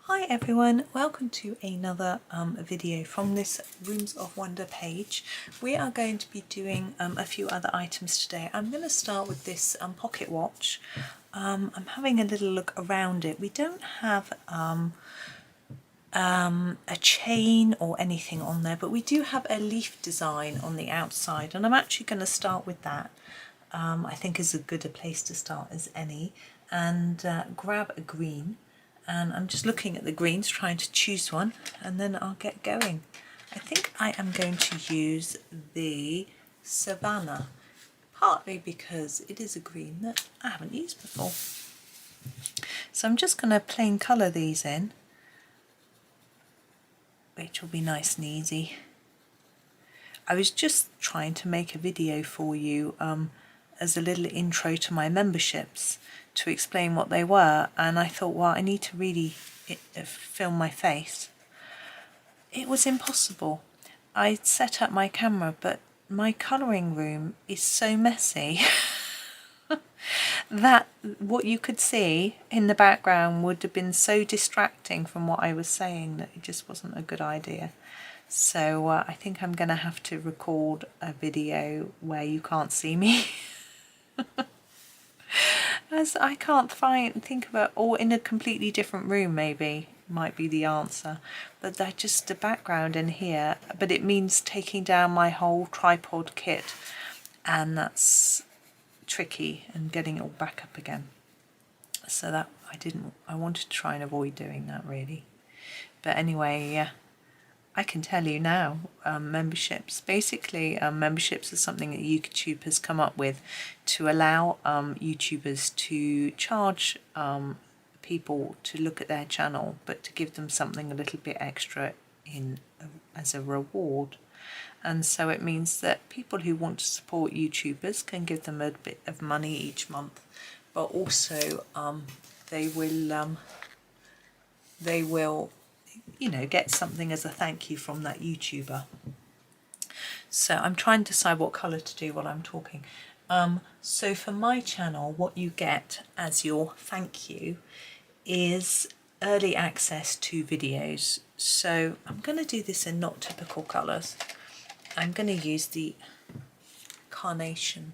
Hi everyone, welcome to another video from this Rooms of Wonder page. We are going to be doing a few other items today. I'm going to start with this pocket watch. I'm having a little look around it. We don't have a chain or anything on there, but we do have a leaf design on the outside, and I'm actually going to start with that. I think is as good a place to start as any, and grab a green. And I'm just looking at the greens, trying to choose one, and then I'll get going. I think I am going to use the Savannah, partly because it is a green that I haven't used before. So I'm just going to plain colour these in, which will be nice and easy. I was just trying to make a video for you as a little intro to my memberships, to explain what they were, and I thought, well, I need to really film my face. It was impossible. I set up my camera, but my colouring room is so messy that what you could see in the background would have been so distracting from what I was saying that it just wasn't a good idea. So I think I'm going to have to record a video where you can't see me. As I can't think of it, or in a completely different room maybe might be the answer, but that just the background in here, but it means taking down my whole tripod kit, and that's tricky, and getting it all back up again. So that I wanted to try and avoid doing that really. But anyway, I can tell you now, memberships. Basically, memberships are something that YouTube has come up with to allow YouTubers to charge people to look at their channel, but to give them something a little bit extra as a reward. And so it means that people who want to support YouTubers can give them a bit of money each month, but also they will get something as a thank you from that YouTuber. So I'm trying to decide what colour to do while I'm talking. So for my channel, what you get as your thank you is early access to videos. So I'm going to do this in not typical colours. I'm going to use the carnation.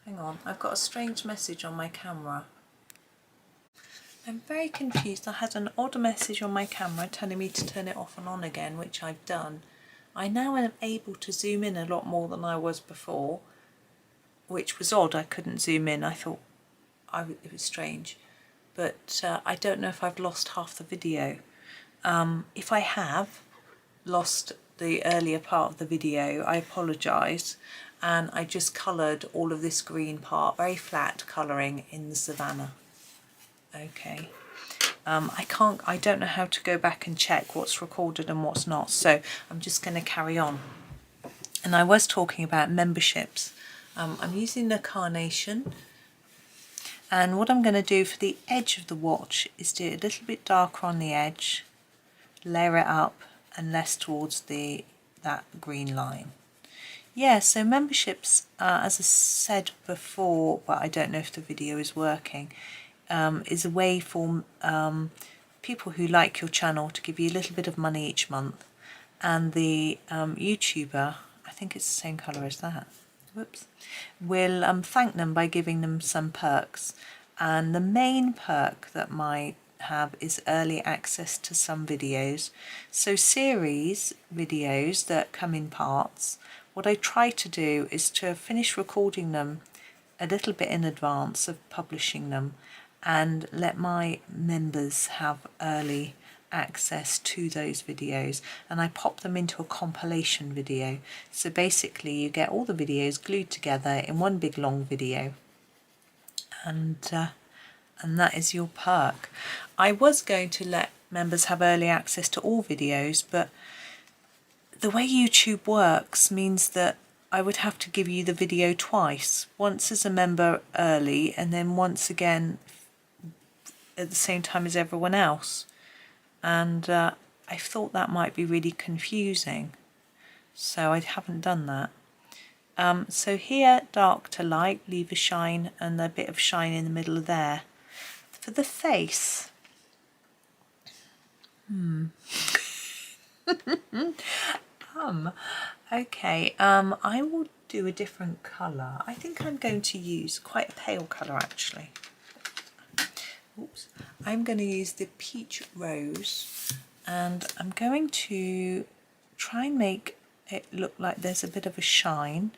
Hang on, I've got a strange message on my camera. I'm very confused. I had an odd message on my camera telling me to turn it off and on again, which I've done. I now am able to zoom in a lot more than I was before, which was odd. I couldn't zoom in. I thought it was strange. But I don't know if I've lost half the video. If I have lost the earlier part of the video, I apologise. And I just coloured all of this green part, very flat colouring in the Savannah. Okay. I don't know how to go back and check what's recorded and what's not, so I'm just going to carry on. And I was talking about memberships. I'm using the carnation, and what I'm going to do for the edge of the watch is do it a little bit darker on the edge, layer it up, and less towards that green line. Yeah, so memberships, as I said before, but I don't know if the video is working, is a way for people who like your channel to give you a little bit of money each month, and the YouTuber, I think it's the same colour as that, whoops, will thank them by giving them some perks. And the main perk that might have is early access to some videos. So series videos that come in parts, what I try to do is to finish recording them a little bit in advance of publishing them, and let my members have early access to those videos, and I pop them into a compilation video. So basically you get all the videos glued together in one big long video, and that is your perk. I was going to let members have early access to all videos, but the way YouTube works means that I would have to give you the video twice, once as a member early and then once again at the same time as everyone else. And I thought that might be really confusing, so I haven't done that. So here, dark to light, leave a shine and a bit of shine in the middle there. For the face, okay, I will do a different colour. I think I'm going to use quite a pale colour actually. Oops. I'm going to use the peach rose, and I'm going to try and make it look like there's a bit of a shine.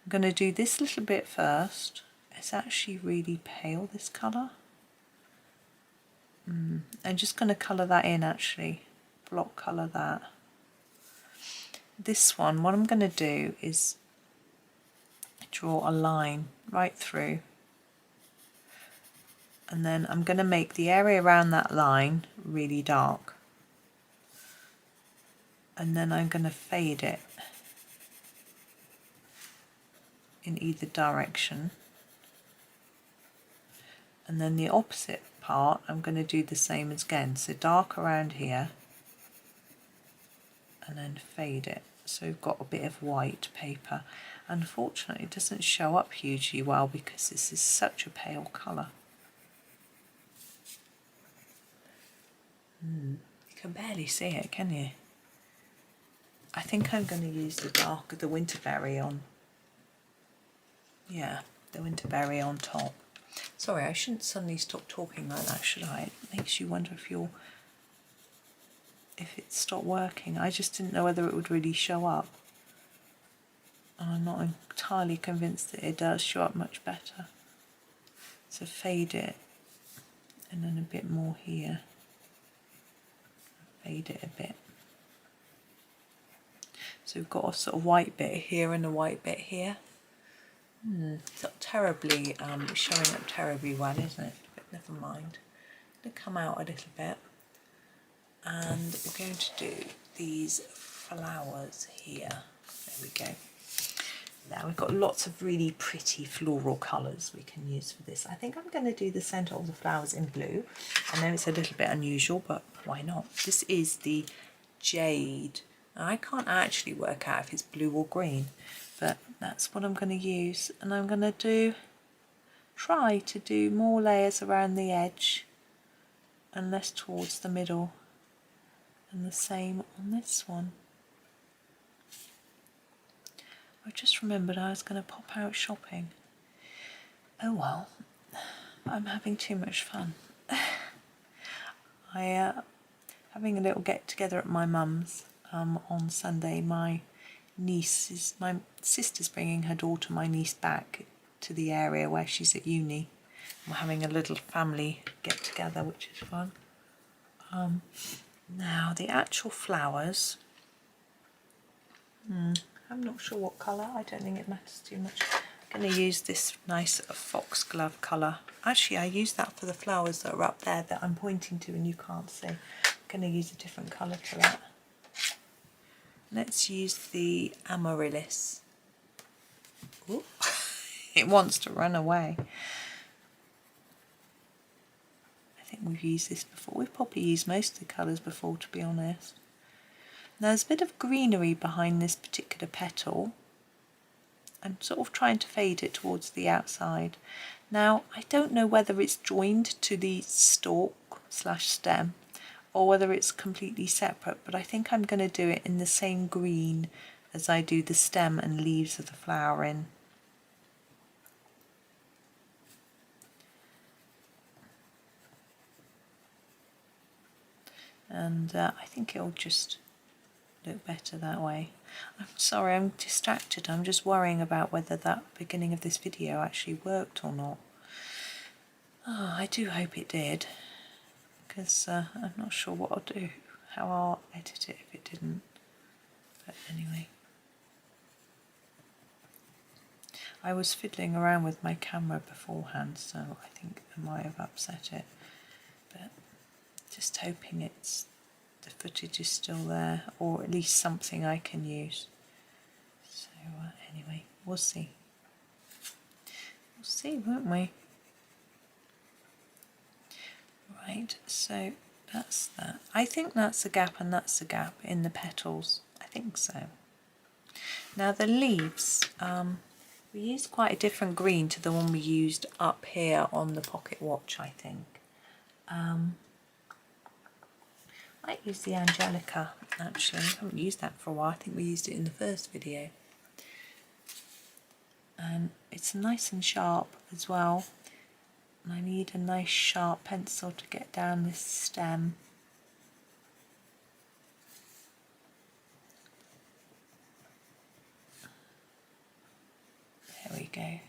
I'm going to do this little bit first. It's actually really pale, this colour. I'm just going to colour that in actually, block colour that. This one, what I'm going to do is draw a line right through, and then I'm going to make the area around that line really dark, and then I'm going to fade it in either direction, and then the opposite part I'm going to do the same as again, so dark around here and then fade it. So we've got a bit of white paper. Unfortunately it doesn't show up hugely well because this is such a pale colour. You can barely see it, can you? I think I'm going to use the winterberry on. Yeah, the winterberry on top. Sorry, I shouldn't suddenly stop talking like that, should I? It makes you wonder if it stopped working. I just didn't know whether it would really show up. And I'm not entirely convinced that it does show up much better. So fade it, and then a bit more here. Fade it a bit. So we've got a sort of white bit here and a white bit here. It's not terribly showing up terribly well, isn't it? But never mind. Going to come out a little bit, and we're going to do these flowers here. There we go. Now we've got lots of really pretty floral colours we can use for this. I think I'm going to do the centre of the flowers in blue. I know it's a little bit unusual, but why not? This is the jade. Now, I can't actually work out if it's blue or green, but that's what I'm going to use. And I'm going to try to do more layers around the edge and less towards the middle, and the same on this one. I just remembered I was going to pop out shopping. Oh well, I'm having too much fun. Having a little get together at my mum's on Sunday. My sister's bringing her daughter, my niece, back to the area where she's at uni. We're having a little family get together, which is fun. Now the actual flowers, I'm not sure what colour. I don't think it matters too much. I'm going to use this nice foxglove colour. Actually, I use that for the flowers that are up there that I'm pointing to and you can't see. I'm going to use a different colour for that. Let's use the amaryllis. Ooh, it wants to run away. I think we've used this before. We've probably used most of the colours before, to be honest. Now, there's a bit of greenery behind this particular petal. I'm sort of trying to fade it towards the outside. Now, I don't know whether it's joined to the stalk/stem or whether it's completely separate, but I think I'm going to do it in the same green as I do the stem and leaves of the flower in. And I think it'll just look better that way. I'm sorry, I'm distracted. I'm just worrying about whether that beginning of this video actually worked or not. Oh, I do hope it did, because I'm not sure what I'll do, how I'll edit it if it didn't. But anyway, I was fiddling around with my camera beforehand, so I think I might have upset it. But just hoping the footage is still there, or at least something I can use. So anyway, we'll see. We'll see, won't we? Right, so that's that. I think that's a gap and that's a gap in the petals. I think so. Now the leaves, We used quite a different green to the one we used up here on the pocket watch, I think. Might use the angelica actually. I haven't used that for a while. I think we used it in the first video. And it's nice and sharp as well. And I need a nice sharp pencil to get down this stem. There we go.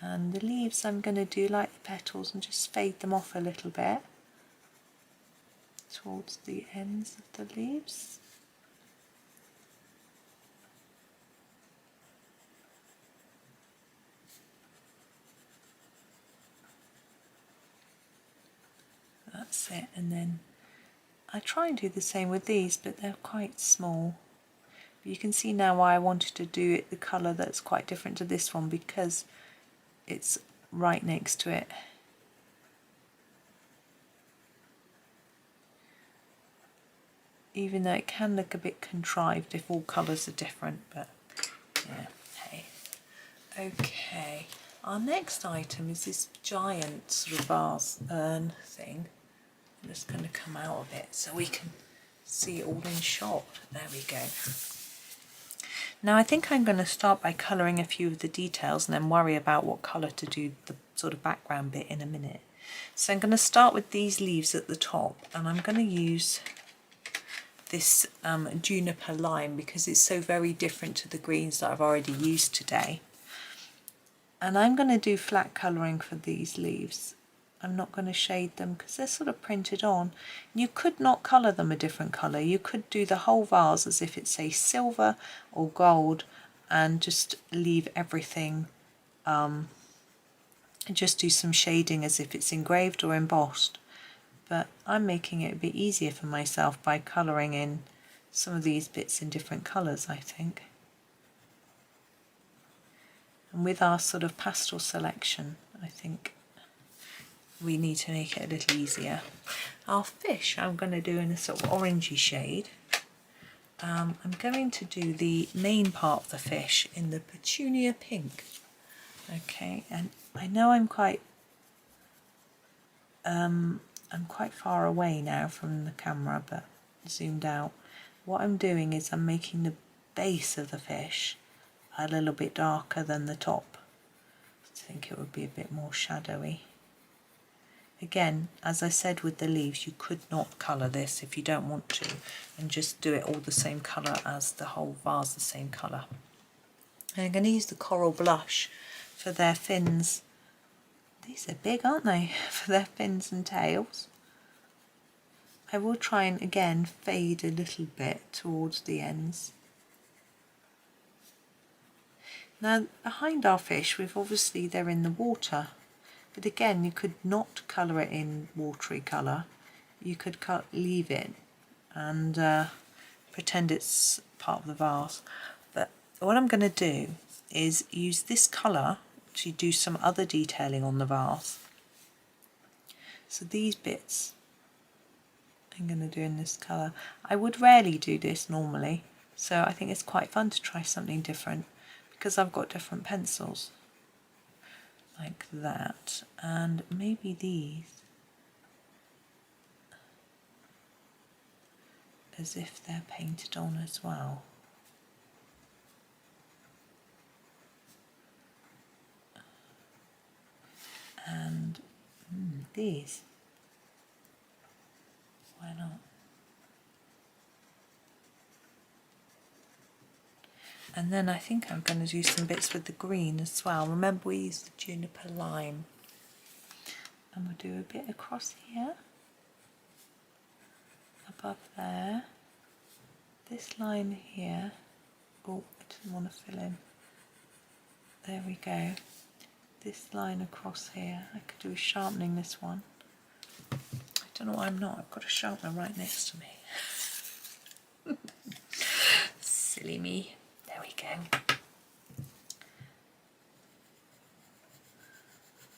And the leaves I'm going to do like the petals and just fade them off a little bit towards the ends of the leaves. That's it, and then I try and do the same with these, but they're quite small. But you can see now why I wanted to do it the colour that's quite different to this one, because it's right next to it. Even though it can look a bit contrived if all colours are different, but yeah, hey. Okay, our next item is this giant sort of vase urn thing. I'm just going to come out of it so we can see it all in shot. There we go. Now I think I'm going to start by colouring a few of the details and then worry about what colour to do the sort of background bit in a minute. So I'm going to start with these leaves at the top, and I'm going to use this juniper lime because it's so very different to the greens that I've already used today. And I'm going to do flat colouring for these leaves. I'm not going to shade them because they're sort of printed on. You could not colour them a different colour. You could do the whole vase as if it's, say, silver or gold, and just leave everything, just do some shading as if it's engraved or embossed. But I'm making it a bit easier for myself by colouring in some of these bits in different colours, I think. And with our sort of pastel selection, I think we need to make it a little easier. Our fish I'm going to do in a sort of orangey shade. I'm going to do the main part of the fish in the petunia pink. Okay, and I know I'm quite far away now from the camera, but zoomed out. What I'm doing is I'm making the base of the fish a little bit darker than the top. I think it would be a bit more shadowy. Again, as I said with the leaves, you could not colour this if you don't want to, and just do it all the same colour as the whole vase, the same colour. And I'm going to use the coral blush for their fins. These are big, aren't they, for their fins and tails. I will try and again fade a little bit towards the ends. Now behind our fish, they're in the water. But again, you could not colour it in watery colour. You could leave it and pretend it's part of the vase. But what I'm going to do is use this colour to do some other detailing on the vase. So these bits I'm going to do in this colour. I would rarely do this normally, so I think it's quite fun to try something different because I've got different pencils. Like that, and maybe these as if they're painted on as well. And these, why not? And then I think I'm going to do some bits with the green as well. Remember, we used the juniper lime. And we'll do a bit across here, above there, this line here. Oh, I didn't want to fill in. There we go. This line across here. I could do with sharpening this one. I don't know why I'm not. I've got a sharpener right next to me. Silly me. There we go.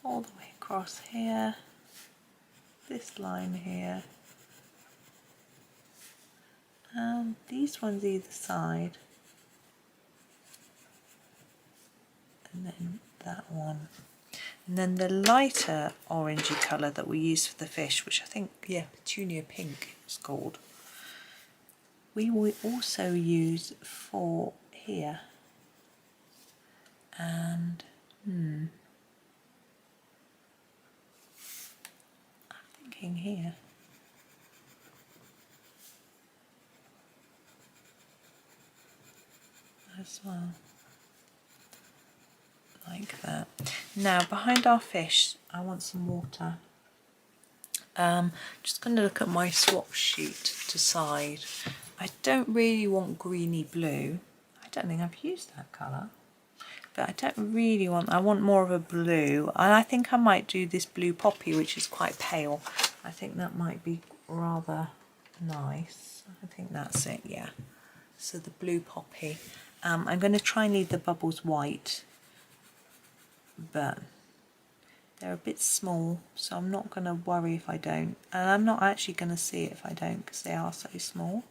All the way across here, this line here, and these ones either side. and then that one. And then the lighter orangey colour that we use for the fish, which I think, yeah, petunia pink it's called, we will also use for here. And I'm thinking here. As well, like that. Now behind our fish I want some water. Just going to look at my swatch sheet to decide. I don't really want greeny blue. I don't think I've used that colour, but I don't really want, I want more of a blue, and I think I might do this blue poppy, which is quite pale. I think that might be rather nice. I think that's it, yeah. So the blue poppy. I'm going to try and leave the bubbles white, but they're a bit small, so I'm not going to worry if I don't. And I'm not actually going to see it if I don't, because they are so small.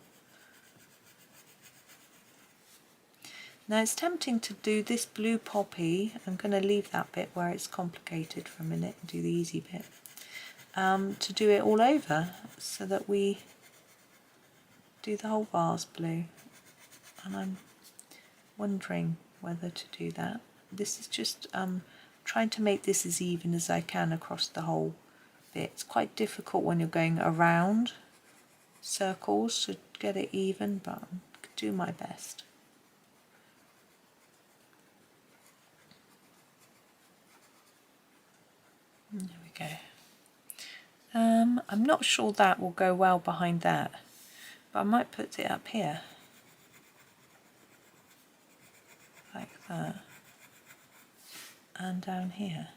Now it's tempting to do this blue poppy. I'm going to leave that bit where it's complicated for a minute and do the easy bit. To do it all over, so that we do the whole vase blue. And I'm wondering whether to do that. This is just trying to make this as even as I can across the whole bit. It's quite difficult when you're going around circles to get it even, but I'll do my best. There we go. I'm not sure that will go well behind that, but I might put it up here. Like that, and down here,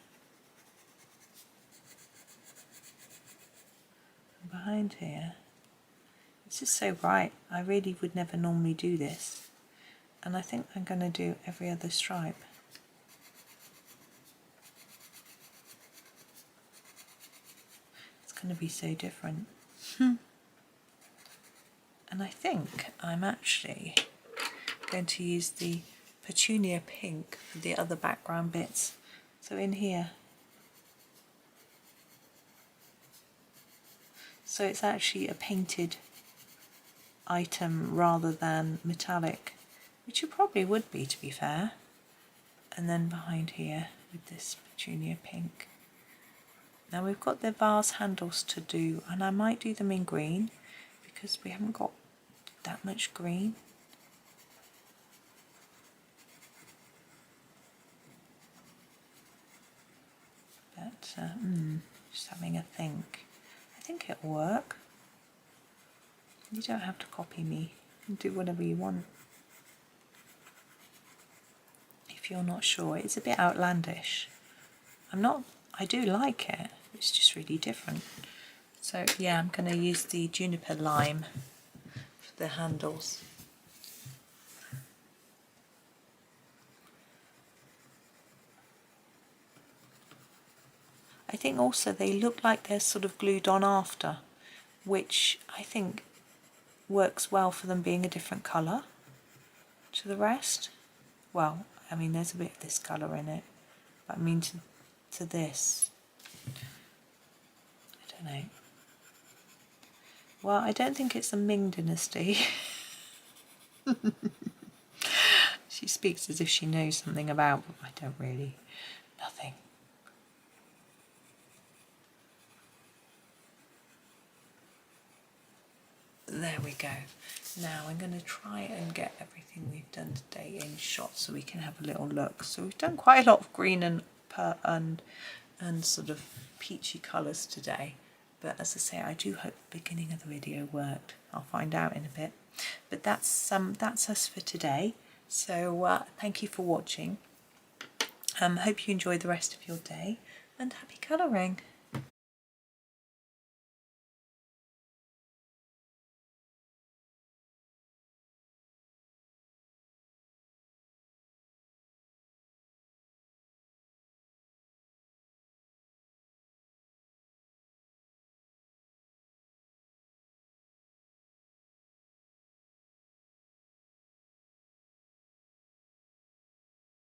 and behind here. This is so bright, I really would never normally do this, and I think I'm going to do every other stripe. It's going to be so different. And I think I'm actually going to use the petunia pink for the other background bits. So in here, so it's actually a painted item rather than metallic, which it probably would be, to be fair. And then behind here with this petunia pink. Now we've got the vase handles to do, and I might do them in green because we haven't got that much green. But just having a think. I think it'll work. You don't have to copy me. You can do whatever you want. If you're not sure, it's a bit outlandish. I do like it. It's just really different. So yeah, I'm going to use the juniper lime for the handles. I think also they look like they're sort of glued on after, which I think works well for them being a different colour to the rest. Well, I mean there's a bit of this colour in it, but I mean to this, I don't know. Well, I don't think it's the Ming dynasty. She speaks as if she knows something about, but I don't really. Nothing. There we go. Now I'm going to try and get everything we've done today in shot so we can have a little look. So we've done quite a lot of green and sort of peachy colours today. But as I say, I do hope the beginning of the video worked. I'll find out in a bit. But that's us for today. So thank you for watching. Hope you enjoy the rest of your day and happy colouring.